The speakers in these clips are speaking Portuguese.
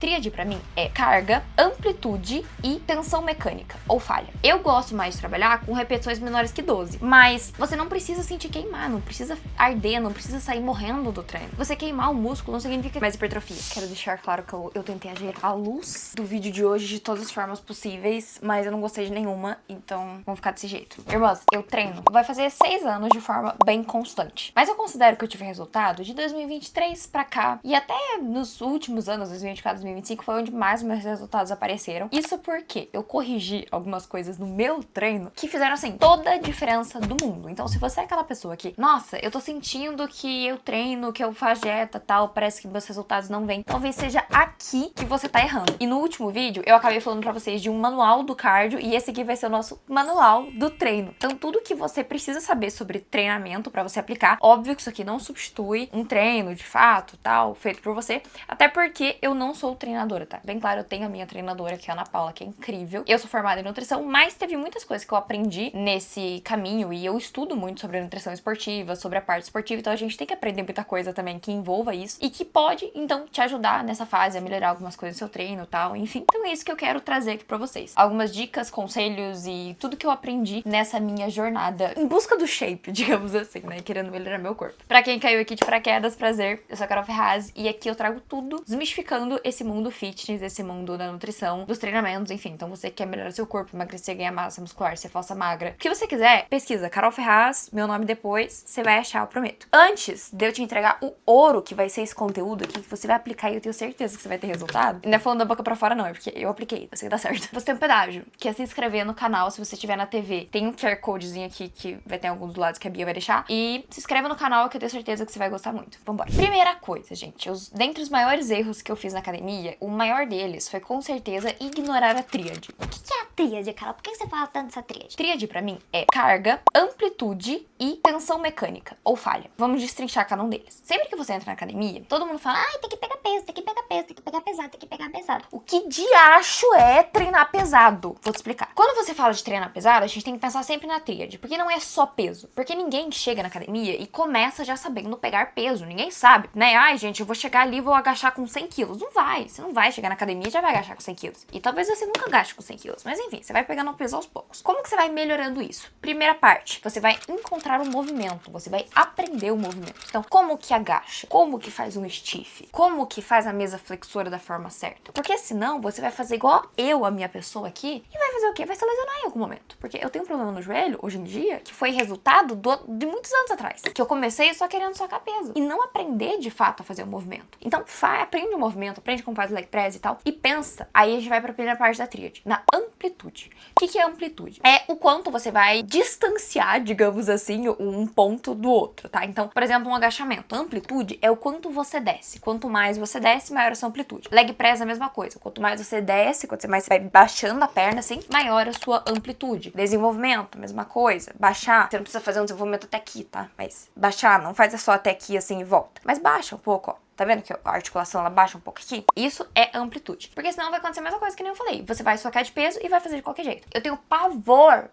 Tríade pra mim é carga, amplitude e tensão mecânica, ou falha. Eu gosto mais de trabalhar com repetições menores que 12, mas você não precisa sentir queimar, não precisa arder, não precisa sair morrendo do treino. Você queimar o músculo não significa mais hipertrofia. Quero deixar claro que eu tentei agir à luz do vídeo de hoje de todas as formas possíveis, mas eu não gostei de nenhuma, então vamos ficar desse jeito. Irmãs, eu treino. Vai fazer 6 anos de forma bem constante, mas eu considero que eu tive resultado de 2023 pra cá, e até nos últimos anos, 2024, 2025, foi onde mais meus resultados apareceram. Isso porque eu corrigi algumas coisas no meu treino que fizeram, assim, toda a diferença do mundo. Então, se você é aquela pessoa que, nossa, eu tô sentindo que eu treino, que eu faço dieta, tal, parece que meus resultados não vêm, talvez seja aqui que você tá errando. E no último vídeo, eu acabei falando pra vocês de um manual do cardio, e esse aqui vai ser o nosso manual do treino. Então, tudo que você precisa saber sobre treinamento pra você aplicar, óbvio que isso aqui não substitui um treino, de fato, tal, feito por você, até porque eu não sou treinadora, tá? Bem claro, eu tenho a minha treinadora, que é a Ana Paula, que é incrível. Eu sou formada em nutrição, mas teve muitas coisas que eu aprendi nesse caminho, e eu estudo muito sobre a nutrição esportiva, sobre a parte esportiva, então a gente tem que aprender muita coisa também que envolva isso, e que pode, então, te ajudar nessa fase a melhorar algumas coisas no seu treino e tal, enfim. Então é isso que eu quero trazer aqui pra vocês. Algumas dicas, conselhos e tudo que eu aprendi nessa minha jornada em busca do shape, digamos assim, né? Querendo melhorar meu corpo. Pra quem caiu aqui de paraquedas, prazer, eu sou a Carol Ferraz, e aqui eu trago tudo desmistificando esse mundo fitness, esse mundo da nutrição, dos treinamentos, enfim. Então você quer melhorar seu corpo, emagrecer, ganhar massa muscular, ser falsa magra, o que você quiser, pesquisa Carol Ferraz, meu nome depois, você vai achar, eu prometo. Antes de eu te entregar o ouro que vai ser esse conteúdo aqui, que você vai aplicar, e eu tenho certeza que você vai ter resultado, não é falando da boca pra fora não, é porque eu apliquei, eu sei que dá certo. Você tem um pedágio, que é se inscrever no canal se você estiver na TV. Tem um QR Codezinho aqui que vai ter em alguns lados que a Bia vai deixar, e se inscreve no canal que eu tenho certeza que você vai gostar muito. Vambora. Primeira coisa, gente, dentre os maiores erros que eu fiz na academia, o maior deles foi com certeza ignorar a tríade. O que é a tríade, Carol? Por que você fala tanto dessa tríade? Tríade pra mim é carga, amplitude e tensão mecânica, ou falha. Vamos destrinchar cada um deles. Sempre que você entra na academia, todo mundo fala, ai, tem que pegar peso, tem que pegar peso, tem que pegar pesado, tem que pegar pesado. O que diacho é treinar pesado? Vou te explicar. Quando você fala de treinar pesado, a gente tem que pensar sempre na tríade, porque não é só peso. Porque ninguém chega na academia e começa já sabendo pegar peso. Ninguém sabe, né? Ai, gente, eu vou chegar ali e vou agachar com 100 quilos. Não vai. Você não vai chegar na academia e já vai agachar com 100 quilos. E talvez você nunca agache com 100 quilos. Mas enfim, você vai pegando o peso aos poucos. Como que você vai melhorando isso? Primeira parte, você vai encontrar o movimento. Você vai aprender o movimento. Então, como que agacha? Como que faz um stiff? Como que faz a mesa flexora da forma certa? Porque senão, você vai fazer igual eu, a minha pessoa aqui, e vai fazer o quê? Vai se lesionar em algum momento. Porque eu tenho um problema no joelho, hoje em dia, que foi resultado de muitos anos atrás. Que eu comecei só querendo socar peso. E não aprender, de fato, a fazer o movimento. Então, aprende o movimento, aprende como faz o leg press e tal, e pensa. Aí a gente vai pra primeira parte da tríade, na amplitude. O que é amplitude? É o quanto você vai distanciar, digamos assim, um ponto do outro, tá? Então, por exemplo, um agachamento. A amplitude é o quanto você desce. Quanto mais você desce, maior a sua amplitude. Leg press é a mesma coisa. Quanto mais você desce, quanto mais você vai baixando a perna, assim, maior a sua amplitude. Desenvolvimento, mesma coisa. Baixar, você não precisa fazer um desenvolvimento até aqui, tá? Mas baixar, não faz só até aqui, assim, e volta. Mas baixa um pouco, ó. Tá vendo que a articulação ela baixa um pouco aqui? Isso é amplitude. Porque senão vai acontecer a mesma coisa que nem eu falei. Você vai socar de peso e vai fazer de qualquer jeito. Eu tenho pavor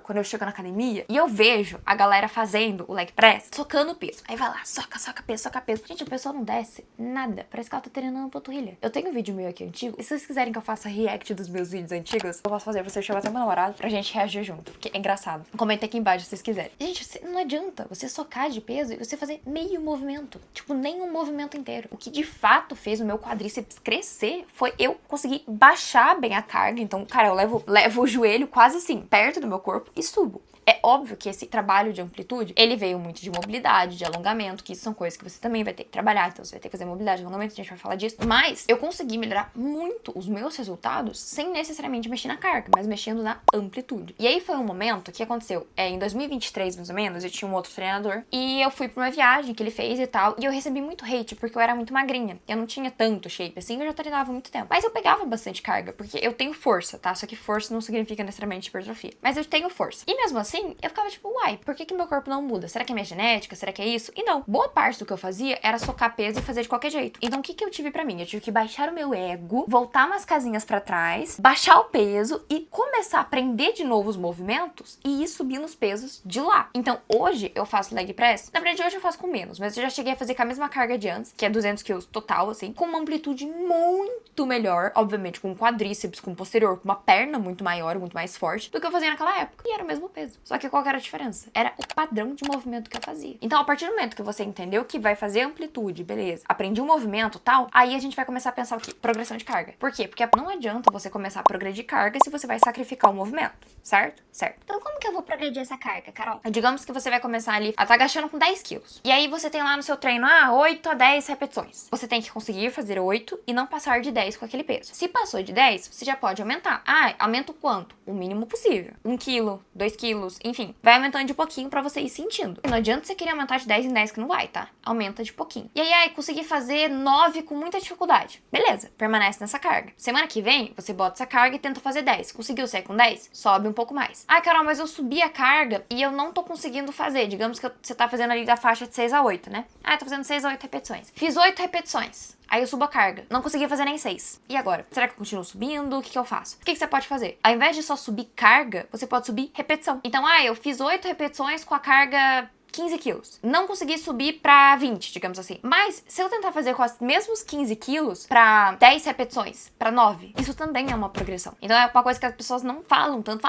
quando eu chego na academia e eu vejo a galera fazendo o leg press, socando o peso. Aí vai lá, soca peso, soca peso. Gente, a pessoa não desce nada. Parece que ela tá treinando a panturrilha. Eu tenho um vídeo meu aqui antigo. E se vocês quiserem que eu faça react dos meus vídeos antigos, eu posso fazer pra você chamar até meu namorado pra gente reagir junto. Porque é engraçado. Comenta aqui embaixo se vocês quiserem. Gente, não adianta você socar de peso e você fazer meio movimento. Tipo, nenhum movimento inteiro. O que de fato fez o meu quadríceps crescer foi eu conseguir baixar bem a carga. Então, cara, eu levo o joelho quase assim, perto do meu corpo e subo. É óbvio que esse trabalho de amplitude, ele veio muito de mobilidade, de alongamento, que isso são coisas que você também vai ter que trabalhar, então você vai ter que fazer mobilidade, alongamento, a gente vai falar disso. Mas eu consegui melhorar muito os meus resultados sem necessariamente mexer na carga, mas mexendo na amplitude. E aí foi um momento que aconteceu, em 2023 mais ou menos, eu tinha um outro treinador, e eu fui pra uma viagem que ele fez e tal, e eu recebi muito hate, porque eu era muito magrinha. Eu não tinha tanto shape assim, eu já treinava há muito tempo. Mas eu pegava bastante carga, porque eu tenho força, tá? Só que força não significa necessariamente hipertrofia. Mas eu tenho força. E mesmo assim, assim, eu ficava tipo, uai, por que meu corpo não muda? Será que é minha genética? Será que é isso? E não, boa parte do que eu fazia era socar peso e fazer de qualquer jeito. Então o que eu tive pra mim? Eu tive que baixar o meu ego, voltar umas casinhas pra trás, baixar o peso e começar a aprender de novo os movimentos e ir subindo os pesos de lá. Então hoje eu faço leg press, na verdade hoje eu faço com menos, mas eu já cheguei a fazer com a mesma carga de antes, que é 200 quilos total, assim, com uma amplitude muito melhor, obviamente com quadríceps, com posterior, com uma perna muito maior, muito mais forte do que eu fazia naquela época. E era o mesmo peso. Só que qual que era a diferença? Era o padrão de movimento que eu fazia. Então, a partir do momento que você entendeu que vai fazer amplitude, beleza, aprendi um movimento tal, aí a gente vai começar a pensar o quê? Progressão de carga. Por quê? Porque não adianta você começar a progredir carga se você vai sacrificar o movimento, certo? Certo. Então como que eu vou progredir essa carga, Carol? Digamos que você vai começar ali a tá agachando com 10 quilos. E aí você tem lá no seu treino, 8 a 10 repetições. Você tem que conseguir fazer 8 e não passar de 10 com aquele peso. Se passou de 10, você já pode aumentar. Aumenta o quanto? O mínimo possível. 1 quilo, 2 quilos, enfim. Vai aumentando de pouquinho pra você ir sentindo. Não adianta você querer aumentar de 10 em 10 que não vai, tá? Aumenta de pouquinho. E aí, consegui fazer 9 com muita dificuldade. Beleza, permanece nessa carga. Semana que vem, você bota essa carga e tenta fazer 10. Conseguiu sair com 10? Sobe um pouco mais. Carol, mas eu subi a carga e eu não tô conseguindo fazer. Digamos que você tá fazendo ali da faixa de 6 a 8, né? Tô fazendo 6 a 8 repetições. Fiz 8 repetições. Aí eu subo a carga. Não consegui fazer nem 6. E agora? Será que eu continuo subindo? O que eu faço? O que você pode fazer? Ao invés de só subir carga, você pode subir repetição. Então, eu fiz 8 repetições com a carga 15 quilos. Não consegui subir pra 20, digamos assim. Mas, se eu tentar fazer com os mesmos 15 quilos pra 10 repetições, pra 9, isso também é uma progressão. Então, é uma coisa que as pessoas não falam tanto.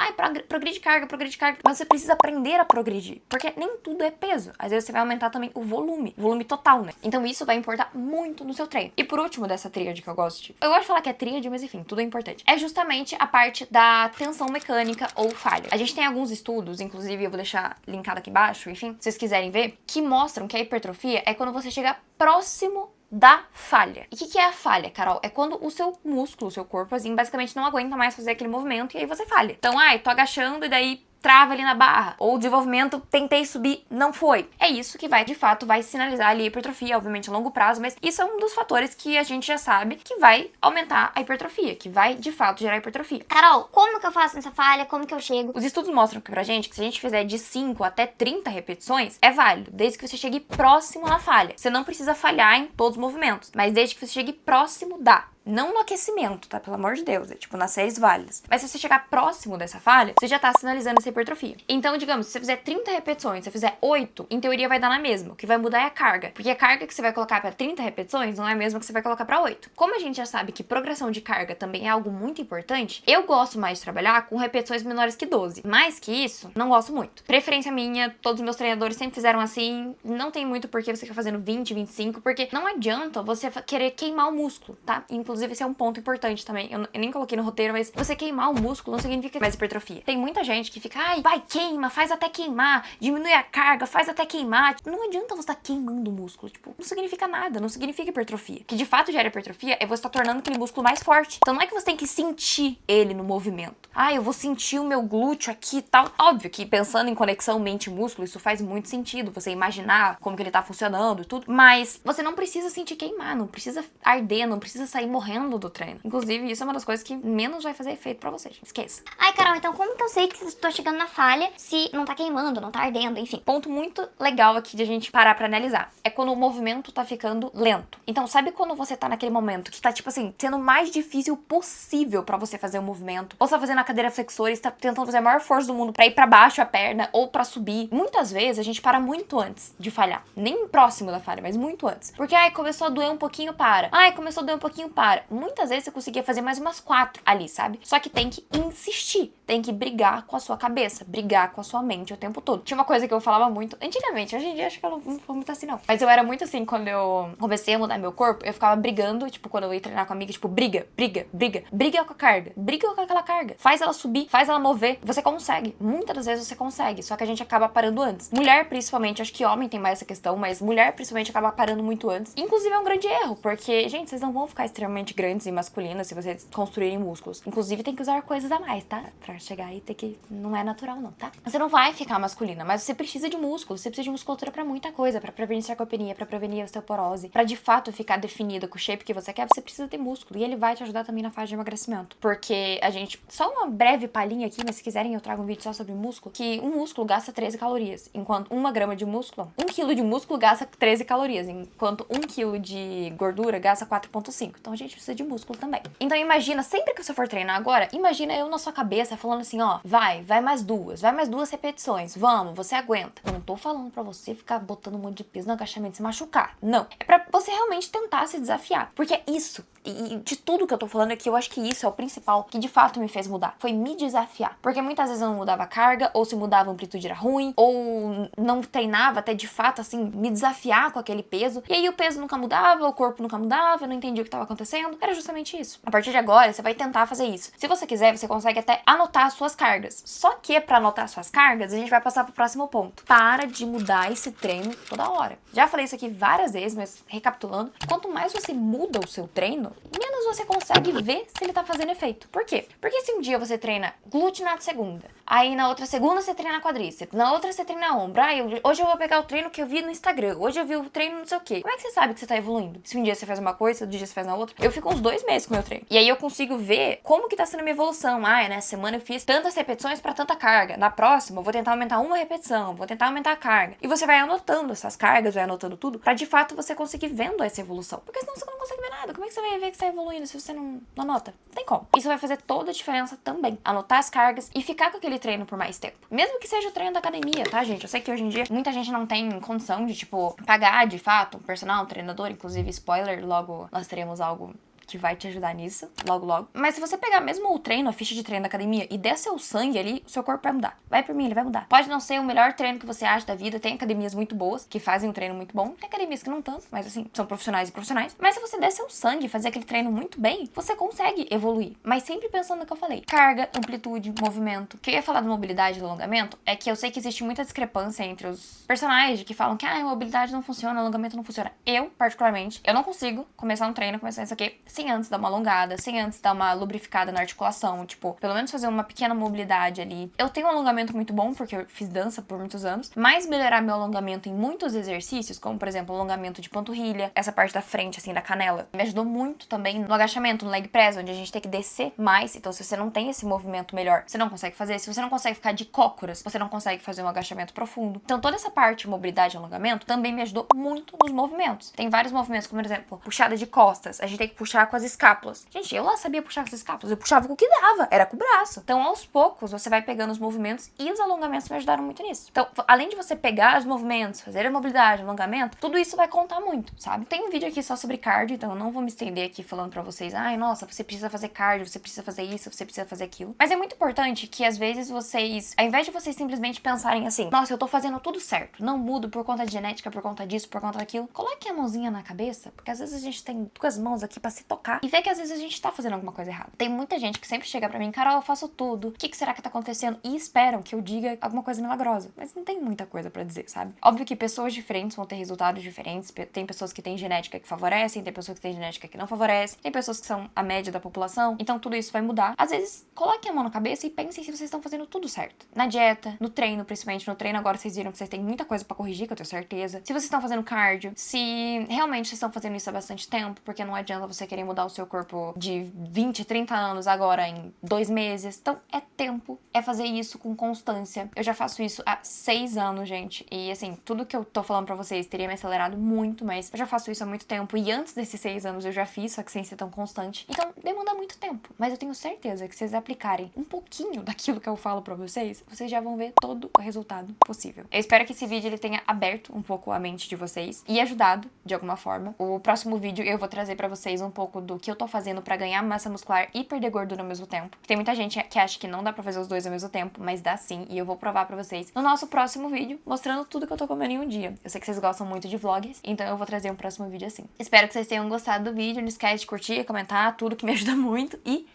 Progride carga, progride carga. Mas você precisa aprender a progredir. Porque nem tudo é peso. Às vezes, você vai aumentar também o volume total, né? Então, isso vai importar muito no seu treino. E por último, dessa tríade que eu gosto de... Eu gosto de falar que é tríade, mas enfim, tudo é importante. É justamente a parte da tensão mecânica ou falha. A gente tem alguns estudos, inclusive eu vou deixar linkado aqui embaixo, enfim, se vocês quiserem ver, que mostram que a hipertrofia é quando você chega próximo da falha. E o que é a falha, Carol? É quando o seu músculo, o seu corpo, assim, basicamente não aguenta mais fazer aquele movimento e aí você falha. Então, tô agachando e daí trava ali na barra. Ou o desenvolvimento, tentei subir, não foi. É isso que vai, de fato, vai sinalizar ali a hipertrofia, obviamente a longo prazo, mas isso é um dos fatores que a gente já sabe que vai aumentar a hipertrofia, que vai, de fato, gerar hipertrofia. Carol, como que eu faço essa falha? Como que eu chego? Os estudos mostram pra gente que se a gente fizer de 5 até 30 repetições, é válido, desde que você chegue próximo na falha. Você não precisa falhar em todos os movimentos, mas desde que você chegue próximo da. Não no aquecimento, tá? Pelo amor de Deus. É tipo nas séries válidas. Mas se você chegar próximo dessa falha, você já tá sinalizando essa hipertrofia. Então, digamos, se você fizer 30 repetições, se você fizer 8, em teoria vai dar na mesma. O que vai mudar é a carga. Porque a carga que você vai colocar pra 30 repetições não é a mesma que você vai colocar pra 8. Como a gente já sabe que progressão de carga também é algo muito importante, eu gosto mais de trabalhar com repetições menores que 12. Mais que isso, não gosto muito. Preferência minha, todos os meus treinadores sempre fizeram assim. Não tem muito por que você ficar fazendo 20, 25, porque não adianta você querer queimar o músculo, tá? Inclusive, esse é um ponto importante também. Eu nem coloquei no roteiro, mas você queimar o músculo não significa mais hipertrofia. Tem muita gente que fica, vai, queima, faz até queimar, diminui a carga, faz até queimar. Não adianta você estar queimando o músculo, tipo, não significa nada, não significa hipertrofia. O que de fato gera hipertrofia é você estar tornando aquele músculo mais forte. Então não é que você tem que sentir ele no movimento. Eu vou sentir o meu glúteo aqui e tal. Óbvio que pensando em conexão mente-músculo, isso faz muito sentido, você imaginar como que ele tá funcionando e tudo, mas você não precisa sentir queimar, não precisa arder, não precisa sair morrendo do treino. Inclusive, isso é uma das coisas que menos vai fazer efeito pra você, gente. Esqueça. Carol, então como que eu sei que estou chegando na falha se não tá queimando, não tá ardendo, enfim? Ponto muito legal aqui de a gente parar pra analisar. É quando o movimento tá ficando lento. Então, sabe quando você tá naquele momento que tá, tipo assim, sendo o mais difícil possível pra você fazer o movimento? Ou você tá fazendo a cadeira flexora e está tentando fazer a maior força do mundo pra ir pra baixo a perna ou pra subir. Muitas vezes a gente para muito antes de falhar. Nem próximo da falha, mas muito antes. Porque, começou a doer um pouquinho, para. Começou a doer um pouquinho, para. Muitas vezes você conseguia fazer mais umas 4 ali, sabe? Só que tem que insistir, tem que brigar com a sua cabeça, brigar com a sua mente o tempo todo. Tinha uma coisa que eu falava muito antigamente, hoje em dia acho que eu não sou muito assim não. Mas eu era muito assim, quando eu comecei a mudar meu corpo, eu ficava brigando, tipo, quando eu ia treinar com a amiga, tipo, briga com a carga, briga com aquela carga, faz ela subir, faz ela mover, você consegue. Muitas das vezes você consegue, só que a gente acaba parando antes. Mulher, principalmente, acho que homem tem mais essa questão, mas mulher, principalmente, acaba parando muito antes. Inclusive é um grande erro, porque, gente, vocês não vão ficar extremamente extremamente grandes e masculinas se vocês construírem músculos. Inclusive, tem que usar coisas a mais, tá? Pra chegar aí, tem que... Não é natural, não, tá? Você não vai ficar masculina, mas você precisa de músculo. Você precisa de musculatura pra muita coisa. Pra prevenir sarcopenia, pra prevenir osteoporose. Pra, de fato, ficar definida com o shape que você quer, você precisa ter músculo. E ele vai te ajudar também na fase de emagrecimento. Porque a gente... Só uma breve palhinha aqui, mas se quiserem eu trago um vídeo só sobre músculo. Que um músculo gasta 13 calorias. Enquanto 1 grama de músculo... 1 quilo de músculo gasta 13 calorias. Enquanto 1 quilo de gordura gasta 4,5. Então a gente precisa de músculo também. Então imagina, sempre que você for treinar agora, imagina eu na sua cabeça falando assim, ó, vai mais duas repetições, vamos, você aguenta. Eu não tô falando pra você ficar botando um monte de peso no agachamento e se machucar, não. É pra você realmente tentar se desafiar, porque é isso, e de tudo que eu tô falando aqui, eu acho que isso é o principal que de fato me fez mudar, foi me desafiar. Porque muitas vezes eu não mudava a carga, ou se mudava a amplitude era ruim, ou não treinava até de fato, assim, me desafiar com aquele peso, e aí o peso nunca mudava, o corpo nunca mudava, eu não entendia o que estava acontecendo. Era justamente isso. A partir de agora, você vai tentar fazer isso. Se você quiser, você consegue até anotar as suas cargas. Só que pra anotar as suas cargas, a gente vai passar pro próximo ponto. Para de mudar esse treino toda hora. Já falei isso aqui várias vezes, mas recapitulando, quanto mais você muda o seu treino, menos você consegue ver se ele tá fazendo efeito. Por quê? Porque se um dia você treina glúteo na segunda, aí na outra segunda você treina quadríceps, na outra você treina ombro, hoje eu vou pegar o treino que eu vi no Instagram, hoje eu vi o treino não sei o quê. Como é que você sabe que você tá evoluindo? Se um dia você faz uma coisa, outro dia você faz na outra. Eu fico uns 2 meses com o meu treino. E aí eu consigo ver como que tá sendo a minha evolução. Nessa semana eu fiz tantas repetições pra tanta carga. Na próxima eu vou tentar aumentar uma repetição, vou tentar aumentar a carga. E você vai anotando essas cargas, vai anotando tudo, pra de fato você conseguir vendo essa evolução. Porque senão você não consegue ver nada. Como é que você vai ver que você tá evoluindo se você não anota? Não tem como. Isso vai fazer toda a diferença também. Anotar as cargas e ficar com aquele treino por mais tempo. Mesmo que seja o treino da academia, tá, gente? Eu sei que hoje em dia muita gente não tem condição de, tipo, pagar de fato um personal, um treinador. Inclusive, spoiler, logo nós teremos algo que vai te ajudar nisso, logo, logo. Mas se você pegar mesmo o treino, a ficha de treino da academia e der seu sangue ali, o seu corpo vai mudar. Vai por mim, ele vai mudar. Pode não ser o melhor treino que você acha da vida, tem academias muito boas, que fazem um treino muito bom, tem academias que não tanto, mas assim, são profissionais e profissionais. Mas se você der seu sangue e fazer aquele treino muito bem, você consegue evoluir. Mas sempre pensando no que eu falei. Carga, amplitude, movimento. O que eu ia falar da mobilidade e do alongamento é que eu sei que existe muita discrepância entre os personagens que falam que a mobilidade não funciona, alongamento não funciona. Eu, particularmente, eu não consigo começar um treino, começar isso aqui, sem antes dar uma alongada, sem antes dar uma lubrificada na articulação, tipo, pelo menos fazer uma pequena mobilidade ali. Eu tenho um alongamento muito bom, porque eu fiz dança por muitos anos, mas melhorar meu alongamento em muitos exercícios, como, por exemplo, alongamento de panturrilha, essa parte da frente, assim, da canela, me ajudou muito também no agachamento, no leg press, onde a gente tem que descer mais. Então, se você não tem esse movimento melhor, você não consegue fazer. Se você não consegue ficar de cócoras, você não consegue fazer um agachamento profundo. Então, toda essa parte de mobilidade e alongamento também me ajudou muito nos movimentos. Tem vários movimentos, como, por exemplo, puxada de costas. A gente tem que puxar com as escápulas. Gente, eu lá sabia puxar com as escápulas, eu puxava com o que dava, era com o braço. Então, aos poucos, você vai pegando os movimentos e os alongamentos me ajudaram muito nisso. Então, além de você pegar os movimentos, fazer a mobilidade, alongamento, tudo isso vai contar muito, sabe? Tem um vídeo aqui só sobre cardio, então eu não vou me estender aqui falando pra vocês, nossa, você precisa fazer cardio, você precisa fazer isso, você precisa fazer aquilo. Mas é muito importante que, às vezes, vocês, ao invés de vocês simplesmente pensarem assim, nossa, eu tô fazendo tudo certo, não mudo por conta de genética, por conta disso, por conta daquilo, coloque a mãozinha na cabeça, porque às vezes a gente tem 2 mãos aqui pra se tocar e ver que às vezes a gente tá fazendo alguma coisa errada. Tem muita gente que sempre chega pra mim, Carol, eu faço tudo, o que será que tá acontecendo? E esperam que eu diga alguma coisa milagrosa. Mas não tem muita coisa pra dizer, sabe? Óbvio que pessoas diferentes vão ter resultados diferentes, tem pessoas que têm genética que favorecem, tem pessoas que têm genética que não favorecem, tem pessoas que são a média da população, então tudo isso vai mudar. Às vezes, coloquem a mão na cabeça e pensem se vocês estão fazendo tudo certo. Na dieta, no treino, principalmente no treino, agora vocês viram que vocês têm muita coisa pra corrigir, que eu tenho certeza. Se vocês estão fazendo cardio, se realmente vocês estão fazendo isso há bastante tempo, porque não adianta você querer mudar o seu corpo de 20, 30 anos agora em 2 meses. Então, é tempo, é fazer isso com constância. Eu já faço isso há 6 anos, gente. E, assim, tudo que eu tô falando pra vocês teria me acelerado muito, mas eu já faço isso há muito tempo. E antes desses 6 anos eu já fiz, só que sem ser tão constante. Então, demanda muito tempo. Mas eu tenho certeza que se vocês aplicarem um pouquinho daquilo que eu falo pra vocês, vocês já vão ver todo o resultado possível. Eu espero que esse vídeo ele tenha aberto um pouco a mente de vocês e ajudado de alguma forma. O próximo vídeo eu vou trazer pra vocês um pouco do que eu tô fazendo pra ganhar massa muscular e perder gordura ao mesmo tempo. Tem muita gente que acha que não dá pra fazer os dois ao mesmo tempo, mas dá sim, e eu vou provar pra vocês no nosso próximo vídeo, mostrando tudo que eu tô comendo em um dia. Eu sei que vocês gostam muito de vlogs, então eu vou trazer um próximo vídeo assim. Espero que vocês tenham gostado do vídeo, não esquece de curtir, comentar, tudo que me ajuda muito, e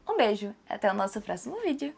um beijo! Até o nosso próximo vídeo!